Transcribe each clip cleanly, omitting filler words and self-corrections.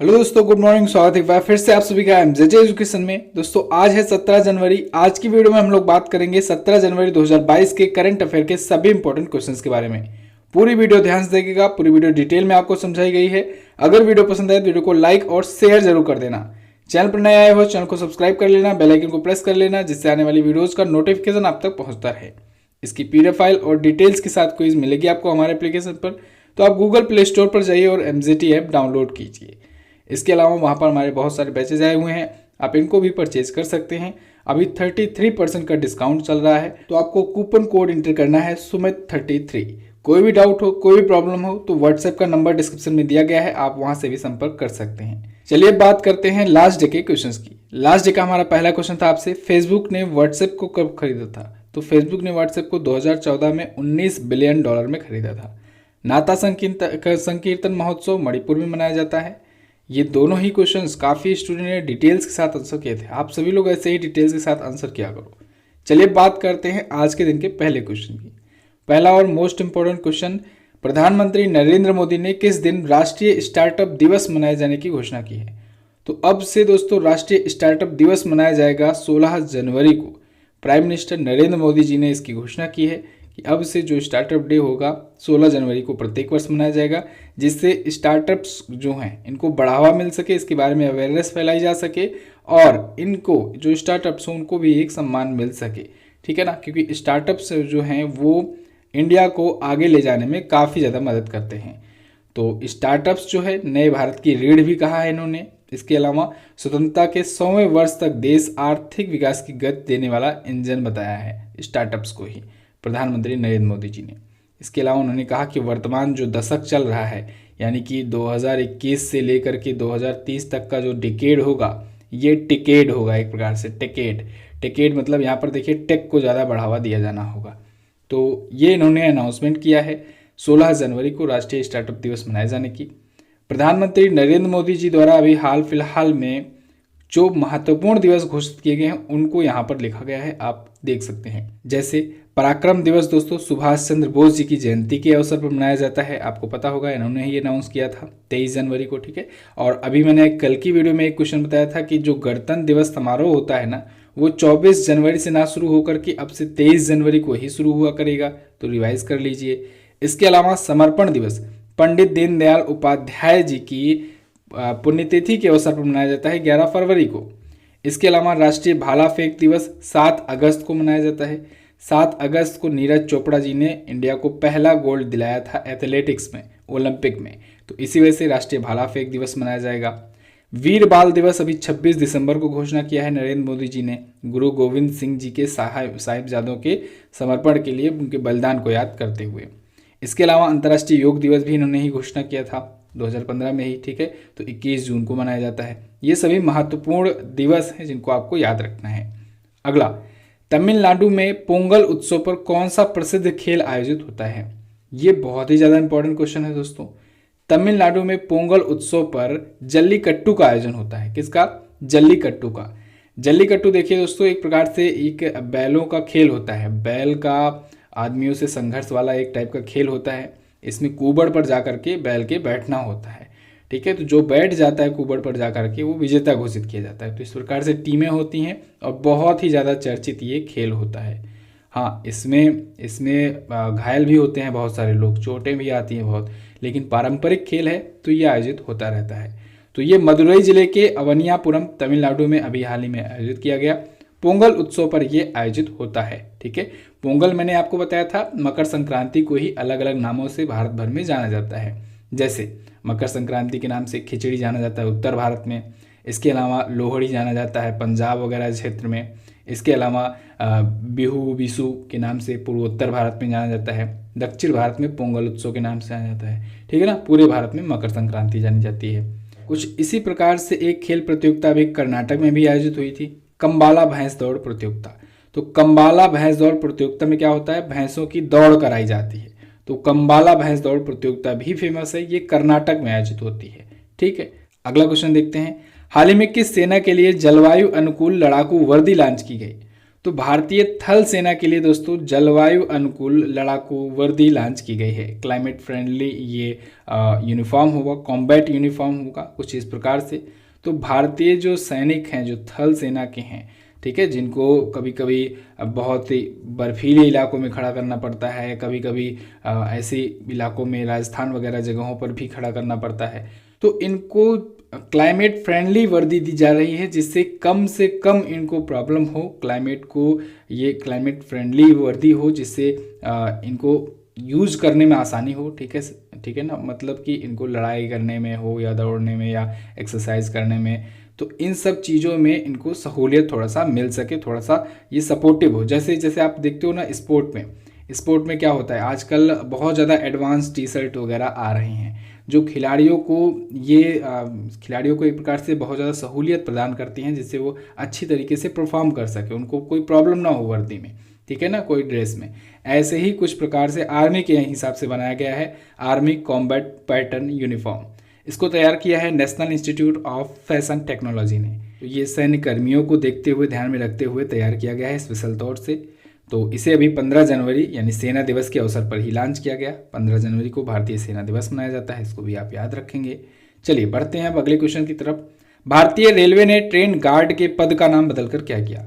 Hello दोस्तों, good morning. स्वागत है एक बार फिर से आप सभी का एमजेजे एजुकेशन में। दोस्तों आज है 17 जनवरी। आज की वीडियो में हम लोग बात करेंगे 17 जनवरी 2022 के करंट अफेयर के सभी इंपॉर्टेंट क्वेश्चंस के बारे में। पूरी वीडियो ध्यान से देखिएगा, पूरी वीडियो डिटेल में आपको समझाई गई है। अगर वीडियो पसंद आए तो वीडियो को लाइक और शेयर जरूर कर देना। चैनल पर नए आए हो चैनल को सब्सक्राइब कर लेना, बेल आइकन को प्रेस कर लेना, जिससे आने वाली वीडियोज का नोटिफिकेशन आप तक पहुंचता रहे। इसकी पीडीएफ फाइल और डिटेल्स के साथ क्विज मिलेगी आपको हमारे एप्लीकेशन पर। तो आप गूगल प्ले स्टोर पर जाइए और एमजेटी ऐप डाउनलोड कीजिए। इसके अलावा वहाँ पर हमारे बहुत सारे बैचेज आए हुए हैं, आप इनको भी परचेज कर सकते हैं। अभी 33% का डिस्काउंट चल रहा है, तो आपको कूपन कोड इंटर करना है सुमित33। कोई भी डाउट हो, कोई भी प्रॉब्लम हो तो व्हाट्सएप का नंबर डिस्क्रिप्शन में दिया गया है, आप वहाँ से भी संपर्क कर सकते हैं। चलिए बात करते हैं लास्ट डे के क्वेश्चंस की। लास्ट डे का हमारा पहला क्वेश्चन था आपसे, फेसबुक ने व्हाट्सएप को कब खरीदा था? तो फेसबुक ने व्हाट्सएप को 2014 में $19 बिलियन में खरीदा था। नाता संकीर्तन महोत्सव मणिपुर में मनाया जाता है। ये दोनों ही क्वेश्चंस काफ़ी स्टूडेंट ने डिटेल्स के साथ आंसर किए थे। आप सभी लोग ऐसे ही डिटेल्स के साथ आंसर किया करो। चलिए बात करते हैं आज के दिन के पहले क्वेश्चन की। पहला और मोस्ट इंपॉर्टेंट क्वेश्चन, प्रधानमंत्री नरेंद्र मोदी ने किस दिन राष्ट्रीय स्टार्टअप दिवस मनाए जाने की घोषणा की है? तो अब से दोस्तों राष्ट्रीय स्टार्टअप दिवस मनाया जाएगा 16 जनवरी को। प्राइम मिनिस्टर नरेंद्र मोदी जी ने इसकी घोषणा की है कि अब से जो स्टार्टअप डे होगा 16 जनवरी को प्रत्येक वर्ष मनाया जाएगा, जिससे स्टार्टअप्स जो हैं इनको बढ़ावा मिल सके, इसके बारे में अवेयरनेस फैलाई जा सके और इनको जो स्टार्टअप्स हों उनको भी एक सम्मान मिल सके। ठीक है ना, क्योंकि स्टार्टअप्स जो हैं वो इंडिया को आगे ले जाने में काफ़ी ज़्यादा मदद करते हैं। तो स्टार्टअप्स जो है नए भारत की रीढ़ भी कहा है इन्होंने। इसके अलावा स्वतंत्रता के 100वें वर्ष तक देश आर्थिक विकास की गति देने वाला इंजन बताया है स्टार्टअप्स को ही प्रधानमंत्री नरेंद्र मोदी जी ने। इसके अलावा उन्होंने कहा कि वर्तमान जो दशक चल रहा है, यानी कि 2021 से लेकर के 2030 तक का जो डिकेड होगा, ये टिकेड होगा, एक प्रकार से टिकेड मतलब यहाँ पर देखिए टेक को ज़्यादा बढ़ावा दिया जाना होगा। तो ये इन्होंने अनाउंसमेंट किया है 16 जनवरी को राष्ट्रीय स्टार्टअप दिवस मनाए जाने की। प्रधानमंत्री नरेंद्र मोदी जी द्वारा अभी हाल फिलहाल में जो महत्वपूर्ण दिवस घोषित किए गए हैं उनको यहाँ पर लिखा गया है, आप देख सकते हैं। जैसे पराक्रम दिवस दोस्तों सुभाष चंद्र बोस जी की जयंती के अवसर पर मनाया जाता है, आपको पता होगा इन्होंने ही अनाउंस किया था 23 जनवरी को। ठीक है, और अभी मैंने कल की वीडियो में एक क्वेश्चन बताया था कि जो गणतंत्र दिवस समारोह होता है ना, वो 24 जनवरी से ना शुरू होकर के अब से 23 जनवरी को ही शुरू हुआ करेगा, तो रिवाइज कर लीजिए। इसके अलावा समर्पण दिवस पंडित दीनदयाल उपाध्याय जी की पुण्यतिथि के अवसर पर मनाया जाता है 11 फरवरी को। इसके अलावा राष्ट्रीय भाला फेंक दिवस 7 अगस्त को मनाया जाता है। 7 अगस्त को नीरज चोपड़ा जी ने इंडिया को पहला गोल्ड दिलाया था एथलेटिक्स में, ओलंपिक में, तो इसी वजह से राष्ट्रीय भाला फेंक दिवस मनाया जाएगा। वीर बाल दिवस अभी 26 दिसंबर को घोषणा किया है नरेंद्र मोदी जी ने, गुरु गोविंद सिंह जी के साहिबजादों के समर्पण के लिए उनके बलिदान को याद करते हुए। इसके अलावा अंतर्राष्ट्रीय योग दिवस भी इन्होंने ही घोषणा किया था 2015 में ही। ठीक है, तो 21 जून को मनाया जाता है। ये सभी महत्वपूर्ण दिवस हैं जिनको आपको याद रखना है। अगला, तमिलनाडु में पोंगल उत्सव पर कौन सा प्रसिद्ध खेल आयोजित होता है? ये बहुत ही ज़्यादा इंपॉर्टेंट क्वेश्चन है दोस्तों। तमिलनाडु में पोंगल उत्सव पर जल्लीकट्टू का आयोजन होता है। किसका? जल्लीकट्टू का। जल्लीकट्टू देखिए दोस्तों एक प्रकार से एक बैलों का खेल होता है, बैल का आदमियों से संघर्ष वाला एक टाइप का खेल होता है। इसमें कुबड़ पर जाकर के बैल के बैठना होता है। ठीक है, तो जो बैठ जाता है कुबड़ पर जाकर के वो विजेता घोषित किया जाता है। तो इस प्रकार से टीमें होती हैं और बहुत ही ज़्यादा चर्चित ये खेल होता है। हाँ, इसमें घायल भी होते हैं बहुत सारे लोग, चोटें भी आती हैं बहुत, लेकिन पारंपरिक खेल है तो ये आयोजित होता रहता है। तो ये मदुरई जिले के अवनियापुरम तमिलनाडु में अभी हाल ही में आयोजित किया गया पोंगल उत्सव पर ये आयोजित होता है। ठीक है, पोंगल मैंने आपको बताया था मकर संक्रांति को ही अलग अलग नामों से भारत भर में जाना जाता है। जैसे मकर संक्रांति के नाम से खिचड़ी जाना जाता है उत्तर भारत में। इसके अलावा लोहड़ी जाना जाता है पंजाब वगैरह क्षेत्र में। इसके अलावा बिहू बिशु के नाम से पूर्वोत्तर भारत में जाना जाता है। दक्षिण भारत में पोंगल उत्सव के नाम से जाना जाता है। ठीक है ना, पूरे भारत में मकर संक्रांति जानी जाती है। कुछ इसी प्रकार से एक खेल प्रतियोगिता अभी कर्नाटक में भी आयोजित हुई थी, कंबाला भैंस दौड़ प्रतियोगिता। तो कंबाला भैंस दौड़ प्रतियोगिता में क्या होता है, भैंसों की दौड़ कराई जाती है। तो कंबाला भैंस दौड़ प्रतियोगिता भी फेमस है, ये कर्नाटक में आयोजित होती है। ठीक है, अगला क्वेश्चन देखते हैं। हाल ही में किस सेना के लिए जलवायु अनुकूल लड़ाकू वर्दी लॉन्च की गई? तो भारतीय थल सेना के लिए दोस्तों जलवायु अनुकूल लड़ाकू वर्दी लॉन्च की गई है। क्लाइमेट फ्रेंडली ये यूनिफॉर्म होगा, कॉम्बैट यूनिफॉर्म होगा कुछ इस प्रकार से। तो भारतीय जो सैनिक हैं, जो थल सेना के हैं, ठीक है, जिनको कभी कभी बहुत ही बर्फीले इलाकों में खड़ा करना पड़ता है, कभी कभी ऐसे इलाकों में राजस्थान वगैरह जगहों पर भी खड़ा करना पड़ता है, तो इनको क्लाइमेट फ्रेंडली वर्दी दी जा रही है, जिससे कम से कम इनको प्रॉब्लम हो, क्लाइमेट को ये क्लाइमेट फ्रेंडली वर्दी हो, जिससे इनको यूज करने में आसानी हो। ठीक है ना, मतलब कि इनको लड़ाई करने में हो या दौड़ने में या एक्सरसाइज करने में, तो इन सब चीज़ों में इनको सहूलियत थोड़ा सा मिल सके, थोड़ा सा ये सपोर्टिव हो। जैसे जैसे आप देखते हो ना स्पोर्ट में क्या होता है, आजकल बहुत ज़्यादा एडवांस टी शर्ट वगैरह आ रही हैं, जो खिलाड़ियों को एक प्रकार से बहुत ज़्यादा सहूलियत प्रदान करती हैं, जिससे वो अच्छी तरीके से परफॉर्म कर सके, उनको कोई प्रॉब्लम ना हो वर्दी में, ठीक है ना, कोई ड्रेस में। ऐसे ही कुछ प्रकार से आर्मी के हिसाब से बनाया गया है आर्मी कॉम्बैट पैटर्न यूनिफॉर्म। इसको तैयार किया है national institute of fashion technology ने। तो ये सैन्य कर्मियों को देखते हुए, ध्यान में रखते हुए तैयार किया गया है स्पेशल तौर से। तो इसे अभी 15 जनवरी यानी सेना दिवस के अवसर पर ही लॉन्च किया गया। 15 जनवरी को भारतीय सेना दिवस मनाया जाता है, इसको भी आप याद रखेंगे। चलिए बढ़ते हैं अब अगले क्वेश्चन की तरफ। भारतीय रेलवे ने ट्रेन गार्ड के पद का नाम बदलकर क्या किया?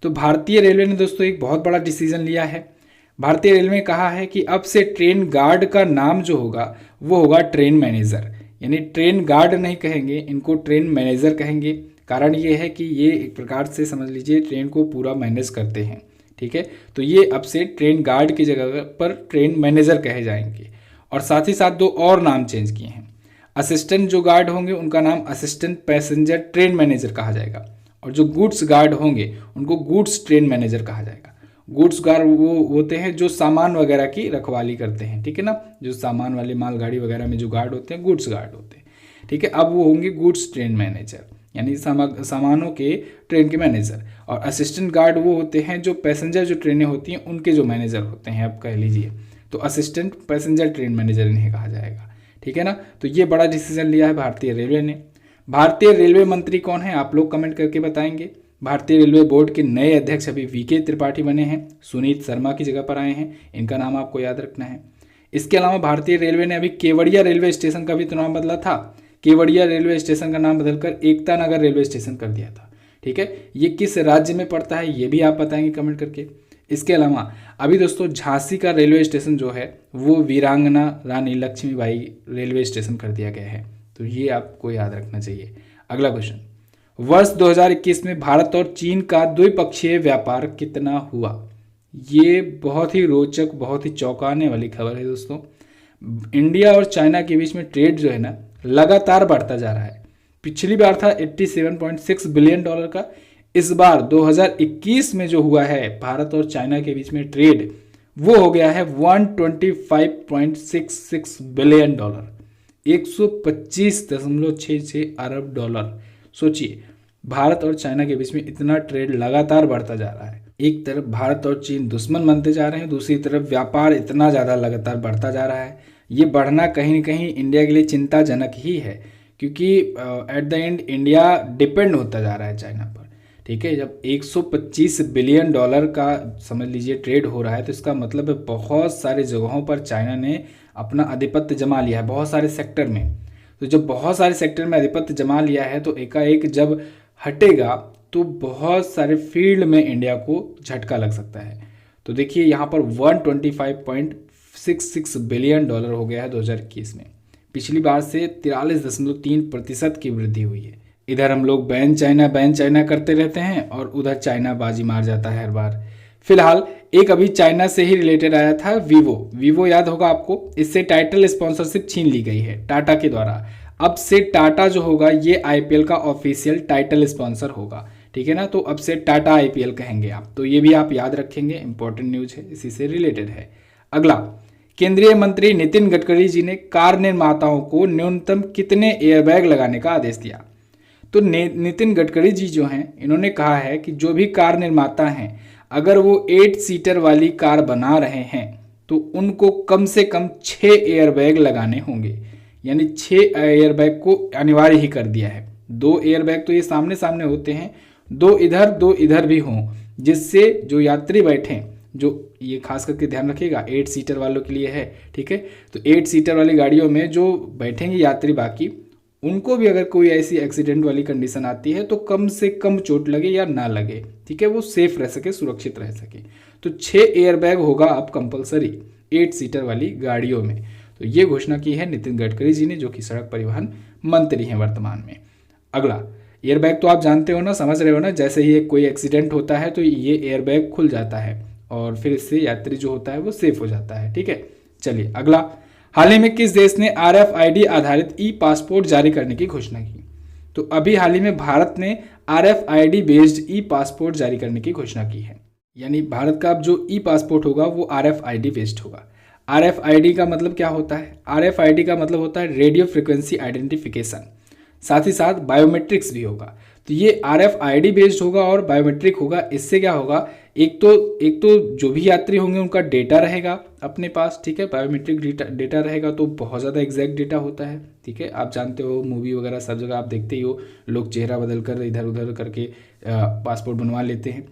तो भारतीय रेलवे ने दोस्तों एक बहुत बड़ा डिसीजन लिया है। भारतीय रेलवे ने कहा है कि अब से ट्रेन गार्ड का नाम जो होगा वो होगा ट्रेन मैनेजर, यानी ट्रेन गार्ड नहीं कहेंगे, इनको ट्रेन मैनेजर कहेंगे। कारण ये है कि ये एक प्रकार से समझ लीजिए ट्रेन को पूरा मैनेज करते हैं, ठीक है। तो ये अब से ट्रेन गार्ड की जगह पर ट्रेन मैनेजर कहे जाएंगे। और साथ ही साथ दो और नाम चेंज किए हैं। असिस्टेंट जो गार्ड होंगे उनका नाम असिस्टेंट पैसेंजर ट्रेन मैनेजर कहा जाएगा, और जो गुड्स गार्ड होंगे उनको गुड्स ट्रेन मैनेजर कहा जाएगा। गुड्स गार्ड वो होते हैं जो सामान वगैरह की रखवाली करते हैं, ठीक है ना, जो सामान वाली मालगाड़ी वगैरह में जो गार्ड होते हैं गुड्स गार्ड होते हैं, ठीक है। अब वो होंगे गुड्स ट्रेन मैनेजर, यानी सामानों के ट्रेन के मैनेजर। और असिस्टेंट गार्ड वो होते हैं जो पैसेंजर जो ट्रेनें होती हैं उनके जो मैनेजर होते हैं, आप कह लीजिए। तो असिस्टेंट पैसेंजर ट्रेन मैनेजर इन्हें कहा जाएगा, ठीक है ना। तो ये बड़ा डिसीजन लिया है भारतीय रेलवे ने। भारतीय रेलवे मंत्री कौन है, आप लोग कमेंट करके बताएंगे। भारतीय रेलवे बोर्ड के नए अध्यक्ष अभी वीके त्रिपाठी बने हैं, सुनीत शर्मा की जगह पर आए हैं, इनका नाम आपको याद रखना है। इसके अलावा भारतीय रेलवे ने अभी केवड़िया रेलवे स्टेशन का भी तो नाम बदला था। केवड़िया रेलवे स्टेशन का नाम बदलकर एकता नगर रेलवे स्टेशन कर दिया था, ठीक है। ये किस राज्य में पड़ता है ये भी आप बताएंगे कमेंट करके। इसके अलावा अभी दोस्तों झांसी का रेलवे स्टेशन जो है वो वीरांगना रानी लक्ष्मीबाई रेलवे स्टेशन कर दिया गया है, तो ये आपको याद रखना चाहिए। अगला क्वेश्चन, वर्ष 2021 में भारत और चीन का द्विपक्षीय व्यापार कितना हुआ? ये बहुत ही रोचक, बहुत ही चौंकाने वाली खबर है दोस्तों। इंडिया और चाइना के बीच में ट्रेड जो है ना लगातार बढ़ता जा रहा है। पिछली बार था 87.6 बिलियन डॉलर का, इस बार 2021 में जो हुआ है भारत और चाइना के बीच में ट्रेड वो हो गया है 125.66 बिलियन डॉलर, 125.66 अरब डॉलर। सोचिए भारत और चाइना के बीच में इतना ट्रेड लगातार बढ़ता जा रहा है। एक तरफ भारत और चीन दुश्मन बनते जा रहे हैं, दूसरी तरफ व्यापार इतना ज़्यादा लगातार बढ़ता जा रहा है। ये बढ़ना कहीं न कहीं इंडिया के लिए चिंताजनक ही है, क्योंकि at the end India depend होता जा रहा है चाइना पर, ठीक है। जब 125 बिलियन डॉलर का समझ लीजिए ट्रेड हो रहा है, तो इसका मतलब है बहुत सारे जगहों पर चाइना ने अपना आधिपत्य जमा लिया है, बहुत सारे सेक्टर में। तो जब बहुत सारे सेक्टर में आधिपत्य जमा लिया है, तो एकाएक जब हटेगा तो बहुत सारे फील्ड में इंडिया को झटका लग सकता है। तो देखिए यहाँ पर 125.66 बिलियन डॉलर हो गया है 2021 में, पिछली बार से 43.3% की वृद्धि हुई है। इधर हम लोग बैन चाइना करते रहते हैं और उधर चाइना बाजी मार जाता है हर बार। फिलहाल एक अभी चाइना से ही रिलेटेड आया था, वीवो याद होगा आपको, इससे टाइटल स्पॉन्सरशिप छीन ली गई है टाटा के द्वारा। अब से टाटा जो होगा ये आईपीएल का ऑफिशियल टाइटल स्पॉन्सर होगा, ठीक है ना। तो अब से टाटा आईपीएल कहेंगे आप, तो ये भी आप याद रखेंगे, इंपॉर्टेंट न्यूज है, इसी से रिलेटेड है। अगला, केंद्रीय मंत्री नितिन गडकरी जी ने कार निर्माताओं को न्यूनतम कितने एयरबैग लगाने का आदेश दिया? तो नितिन गडकरी जी जो हैं इन्होंने कहा है कि जो भी कार निर्माता हैं अगर वो 8 सीटर वाली कार बना रहे हैं तो उनको कम से कम 6 एयरबैग लगाने होंगे, यानी 6 एयरबैग को अनिवार्य ही कर दिया है। 2 एयरबैग तो ये सामने सामने होते हैं, 2 इधर 2 इधर भी हों, जिससे जो यात्री बैठे, जो ये खास करके ध्यान रखिएगा 8 सीटर वालों के लिए है, ठीक है। तो 8 सीटर वाली गाड़ियों में जो बैठेंगे यात्री बाकी, उनको भी अगर कोई ऐसी एक्सीडेंट वाली कंडीशन आती है तो कम से कम चोट लगे या ना लगे, ठीक है, वो सेफ रह सके, सुरक्षित रह सके। तो 6 एयरबैग होगा अब कंपलसरी 8 सीटर वाली गाड़ियों में। तो ये घोषणा की है नितिन गडकरी जी ने, जो कि सड़क परिवहन मंत्री हैं वर्तमान में। अगला, एयरबैग तो आप जानते हो ना, समझ रहे हो ना, जैसे ही कोई एक्सीडेंट होता है तो ये एयरबैग खुल जाता है और फिर इससे यात्री जो होता है वो सेफ हो जाता है, ठीक है। चलिए अगला, हाल ही में किस देश ने RFID आधारित ई पासपोर्ट जारी करने की घोषणा की? तो अभी हाल ही में भारत ने RFID बेस्ड ई पासपोर्ट जारी करने की घोषणा की है। यानी भारत का अब जो ई पासपोर्ट होगा वो RFID बेस्ड होगा। RFID का मतलब क्या होता है? RFID का मतलब होता है रेडियो फ्रिक्वेंसी आइडेंटिफिकेशन, साथ ही साथ बायोमेट्रिक्स भी होगा। तो ये RFID बेस्ड होगा और बायोमेट्रिक होगा। इससे क्या होगा, एक तो जो भी यात्री होंगे उनका डेटा रहेगा अपने पास, ठीक है, बायोमेट्रिक डेटा रहेगा तो बहुत ज़्यादा एग्जैक्ट डेटा होता है, ठीक है। आप जानते हो मूवी वगैरह सब जगह आप देखते ही हो, लोग चेहरा बदल कर इधर उधर करके पासपोर्ट बनवा लेते हैं।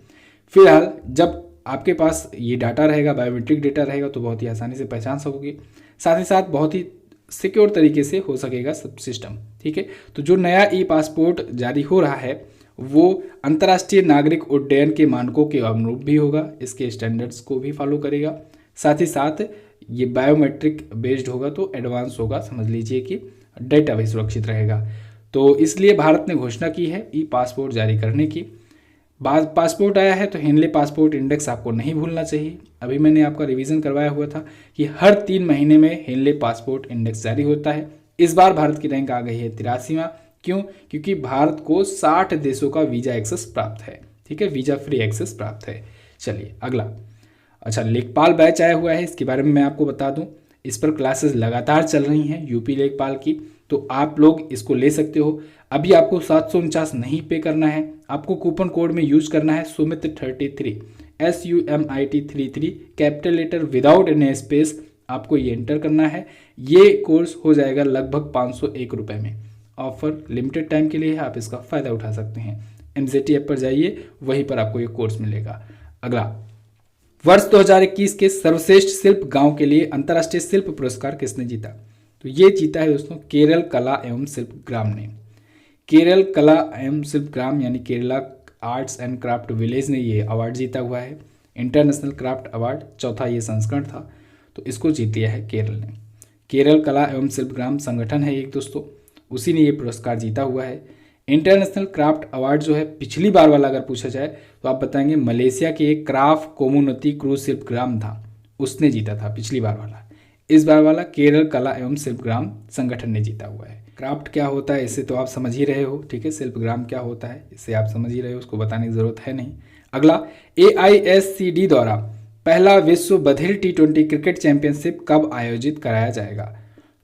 फिलहाल जब आपके पास ये डाटा रहेगा, बायोमेट्रिक डेटा रहेगा, तो बहुत ही आसानी से पहचान सकोगे, साथ ही साथ बहुत ही सिक्योर तरीके से हो सकेगा सब सिस्टम, ठीक है। तो जो नया ई पासपोर्ट जारी हो रहा है वो अंतर्राष्ट्रीय नागरिक उड्डयन के मानकों के अनुरूप भी होगा, इसके स्टैंडर्ड्स को भी फॉलो करेगा, साथ ही साथ ये बायोमेट्रिक बेस्ड होगा तो एडवांस होगा, समझ लीजिए कि डेटा भी सुरक्षित रहेगा। तो इसलिए भारत ने घोषणा की है ई पासपोर्ट जारी करने की। पासपोर्ट आया है तो हेनले पासपोर्ट इंडेक्स आपको नहीं भूलना चाहिए। अभी मैंने आपका रिवीजन करवाया हुआ था कि हर 3 महीने में हेनले पासपोर्ट इंडेक्स जारी होता है। इस बार भारत की रैंक आ गई है 83वां। क्यों? क्योंकि भारत को 60 देशों का वीजा एक्सेस प्राप्त है, ठीक है, वीजा फ्री एक्सेस प्राप्त है। चलिए अगला, अच्छा, लेखपाल बैच आया हुआ है, इसके बारे में मैं आपको बता दूं। इस पर क्लासेस लगातार चल रही हैं यूपी लेखपाल की, तो आप लोग इसको ले सकते हो। अभी आपको 749 नहीं पे करना है, आपको कूपन कोड में यूज करना है SUMIT33 SUMIT33 capital letter without any space, आपको ये एंटर करना है। ये कोर्स हो जाएगा लगभग 501 रुपये में। ऑफर लिमिटेड टाइम के लिए है, आप इसका फ़ायदा उठा सकते हैं। MZT ऐप पर जाइए, वहीं पर आपको ये कोर्स मिलेगा। अगला, वर्ष 2021 के सर्वश्रेष्ठ शिल्प गांव के लिए अंतर्राष्ट्रीय शिल्प पुरस्कार किसने जीता? तो ये जीता है दोस्तों केरल कला एवं शिल्प ग्राम ने। केरल कला एवं शिल्प ग्राम यानी Kerala arts and craft village ने ये अवार्ड जीता हुआ है। इंटरनेशनल क्राफ्ट अवार्ड, चौथा ये संस्करण था, तो इसको जीत लिया है केरल ने। केरल कला एवं शिल्प ग्राम संगठन है एक दोस्तों, उसी ने ये पुरस्कार जीता हुआ है। इंटरनेशनल क्राफ्ट अवार्ड जो है पिछली बार वाला अगर पूछा जाए तो आप बताएंगे मलेशिया के एक क्राफ्ट कोमुनती क्रूज शिल्प ग्राम था, उसने जीता था पिछली बार वाला। इस बार वाला केरल कला एवं शिल्प ग्राम संगठन ने जीता हुआ है। क्राफ्ट क्या होता है इसे तो आप समझ ही रहे हो, ठीक है। शिल्प ग्राम क्या होता है इसे आप समझ ही रहे हो, उसको बताने की जरूरत है नहीं। अगला, AISCD द्वारा पहला विश्व बधिर T20 क्रिकेट चैंपियनशिप कब आयोजित कराया जाएगा?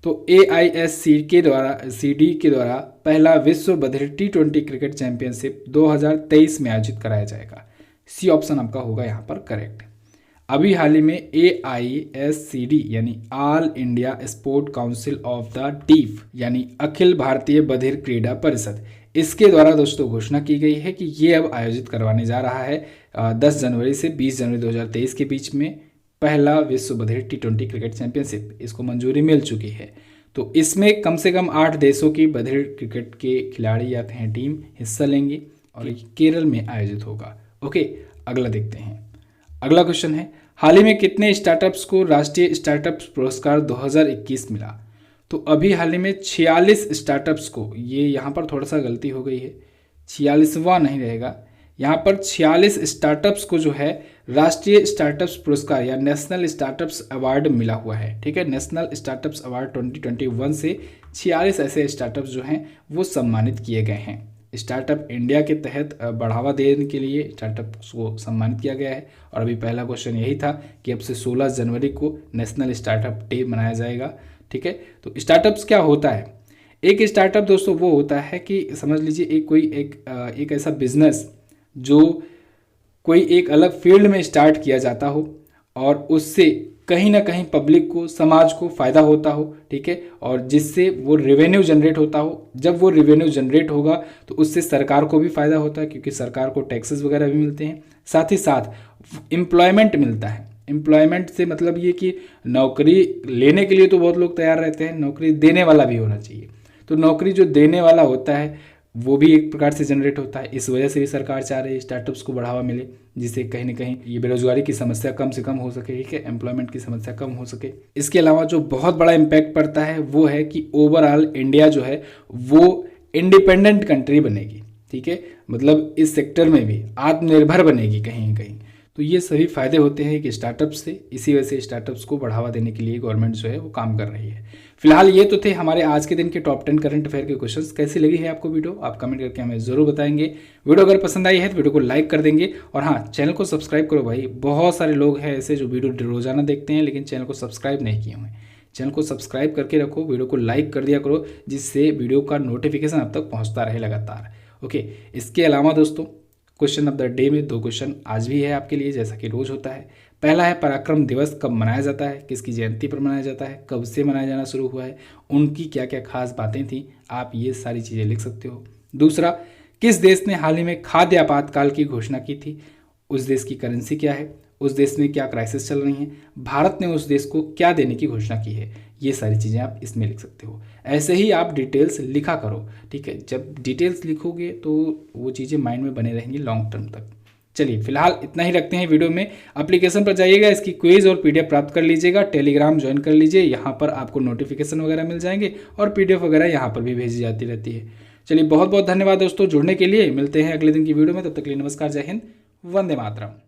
तो AISCD के द्वारा पहला विश्व बधिर T20 क्रिकेट चैंपियनशिप 2023 में आयोजित कराया जाएगा। सी ऑप्शन आपका होगा यहाँ पर करेक्ट। अभी हाल ही में AISCD यानी all India sport council of the deaf यानी अखिल भारतीय बधिर क्रीड़ा परिषद, इसके द्वारा दोस्तों घोषणा की गई है कि ये अब आयोजित करवाने जा रहा है 10 जनवरी से 20 जनवरी 2023 के बीच में पहला विश्व बधिर T20 क्रिकेट चैंपियनशिप, इसको मंजूरी मिल चुकी है। तो इसमें कम से कम 8 देशों की बधिर क्रिकेट के खिलाड़ी या हैं टीम हिस्सा लेंगे और केरल में आयोजित होगा। ओके, अगला देखते हैं। अगला क्वेश्चन है, हाल ही में कितने स्टार्टअप्स को राष्ट्रीय स्टार्टअप पुरस्कार 2021 मिला? तो अभी हाल ही में 46 स्टार्टअप्स को, ये यहाँ पर थोड़ा सा गलती हो गई है, 46वां नहीं रहेगा, यहाँ पर 46 स्टार्टअप्स को जो है राष्ट्रीय स्टार्टअप्स पुरस्कार या नेशनल स्टार्टअप्स अवार्ड मिला हुआ है, ठीक है। नेशनल स्टार्टअप्स अवार्ड 2021 से 46 ऐसे स्टार्टअप्स जो हैं वो सम्मानित किए गए हैं। स्टार्टअप इंडिया के तहत बढ़ावा देने के लिए स्टार्टअप्स को सम्मानित किया गया है। और अभी पहला क्वेश्चन यही था कि अब से 16 जनवरी को नेशनल स्टार्टअप डे मनाया जाएगा, ठीक है। तो स्टार्टअप्स क्या होता है? एक स्टार्टअप दोस्तों वो होता है कि समझ लीजिए एक ऐसा बिजनेस जो कोई एक अलग फील्ड में स्टार्ट किया जाता हो और उससे कहीं ना कहीं पब्लिक को, समाज को फ़ायदा होता हो, ठीक है, और जिससे वो रेवेन्यू जनरेट होता हो। जब वो रेवेन्यू जनरेट होगा तो उससे सरकार को भी फ़ायदा होता है, क्योंकि सरकार को टैक्सेस वगैरह भी मिलते हैं। साथ ही साथ एम्प्लॉयमेंट मिलता है। एम्प्लॉयमेंट से मतलब ये कि नौकरी लेने के लिए तो बहुत लोग तैयार रहते हैं, नौकरी देने वाला भी होना चाहिए। तो नौकरी जो देने वाला होता है वो भी एक प्रकार से जनरेट होता है। इस वजह से भी सरकार चाह रही है स्टार्टअप्स को बढ़ावा मिले, जिससे कहीं ना कहीं ये बेरोजगारी की समस्या कम से कम हो सके, ठीक है, एम्प्लॉयमेंट की समस्या कम हो सके। इसके अलावा जो बहुत बड़ा इम्पैक्ट पड़ता है वो है कि ओवरऑल इंडिया जो है वो इंडिपेंडेंट कंट्री बनेगी, ठीक है, मतलब इस सेक्टर में भी आत्मनिर्भर बनेगी कहीं ना कहीं। तो ये सभी फायदे होते हैं कि स्टार्टअप्स से। इसी वजह से स्टार्टअप्स को बढ़ावा देने के लिए गवर्नमेंट जो है वो काम कर रही है। फिलहाल ये तो थे हमारे आज के दिन के टॉप 10 करंट अफेयर के क्वेश्चंस। कैसी लगी है आपको वीडियो, आप कमेंट करके हमें जरूर बताएंगे। वीडियो अगर पसंद आई है तो वीडियो को लाइक कर देंगे, और हाँ, चैनल को सब्सक्राइब करो भाई। बहुत सारे लोग हैं ऐसे जो वीडियो रोजाना देखते हैं लेकिन चैनल को सब्सक्राइब नहीं किए हुए। चैनल को सब्सक्राइब करके रखो, वीडियो को लाइक कर दिया करो, जिससे वीडियो का नोटिफिकेशन अब तक पहुँचता रहे लगातार। ओके, इसके अलावा दोस्तों क्वेश्चन ऑफ द डे में 2 क्वेश्चन आज भी है आपके लिए, जैसा कि रोज होता है। पहला है पराक्रम दिवस कब मनाया जाता है, किसकी जयंती पर मनाया जाता है, कब से मनाया जाना शुरू हुआ है, उनकी क्या क्या खास बातें थी, आप ये सारी चीज़ें लिख सकते हो। दूसरा, किस देश ने हाल ही में खाद्य आपातकाल की घोषणा की थी, उस देश की करेंसी क्या है, उस देश में क्या क्राइसिस चल रही हैं, भारत ने उस देश को क्या देने की घोषणा की है, ये सारी चीज़ें आप इसमें लिख सकते हो। ऐसे ही आप डिटेल्स लिखा करो, ठीक है, जब डिटेल्स लिखोगे तो वो चीज़ें माइंड में बने रहेंगी लॉन्ग टर्म तक। चलिए फिलहाल इतना ही रखते हैं वीडियो में। एप्लीकेशन पर जाइएगा, इसकी क्विज और पीडीएफ प्राप्त कर लीजिएगा, टेलीग्राम ज्वाइन कर लीजिए, यहाँ पर आपको नोटिफिकेशन वगैरह मिल जाएंगे और पीडीएफ वगैरह यहाँ पर भी भेजी जाती रहती है। चलिए बहुत बहुत धन्यवाद दोस्तों जुड़ने के लिए। मिलते हैं अगले दिन की वीडियो में, तब तक के लिए नमस्कार, जय हिंद, वंदे मातरम।